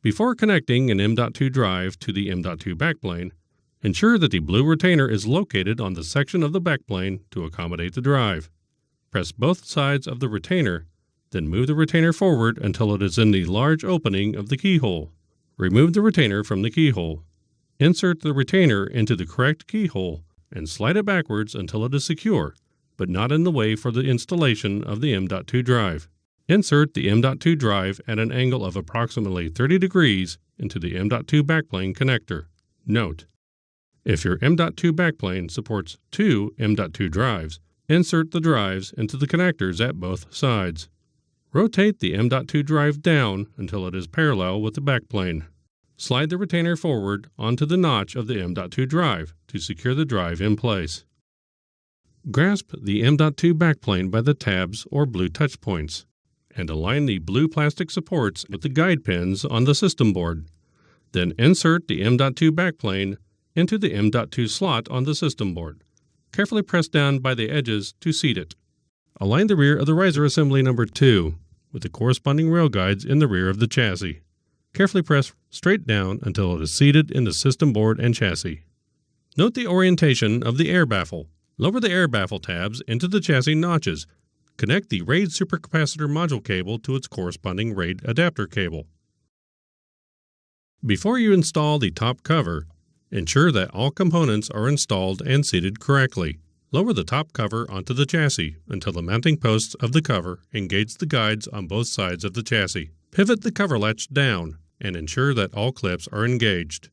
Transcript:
Before connecting an M.2 drive to the M.2 backplane, ensure that the blue retainer is located on the section of the backplane to accommodate the drive. Press both sides of the retainer, then move the retainer forward until it is in the large opening of the keyhole. Remove the retainer from the keyhole. Insert the retainer into the correct keyhole and slide it backwards until it is secure, but not in the way for the installation of the M.2 drive. Insert the M.2 drive at an angle of approximately 30 degrees into the M.2 backplane connector. Note: if your M.2 backplane supports 2 M.2 drives, insert the drives into the connectors at both sides. Rotate the M.2 drive down until it is parallel with the backplane. Slide the retainer forward onto the notch of the M.2 drive to secure the drive in place. Grasp the M.2 backplane by the tabs or blue touch points, and align the blue plastic supports with the guide pins on the system board. Then insert the M.2 backplane into the M.2 slot on the system board. Carefully press down by the edges to seat it. Align the rear of the riser assembly number 2 with the corresponding rail guides in the rear of the chassis. Carefully press straight down until it is seated in the system board and chassis. Note the orientation of the air baffle. Lower the air baffle tabs into the chassis notches. Connect the RAID supercapacitor module cable to its corresponding RAID adapter cable. Before you install the top cover, ensure that all components are installed and seated correctly. Lower the top cover onto the chassis until the mounting posts of the cover engage the guides on both sides of the chassis. Pivot the cover latch down and ensure that all clips are engaged.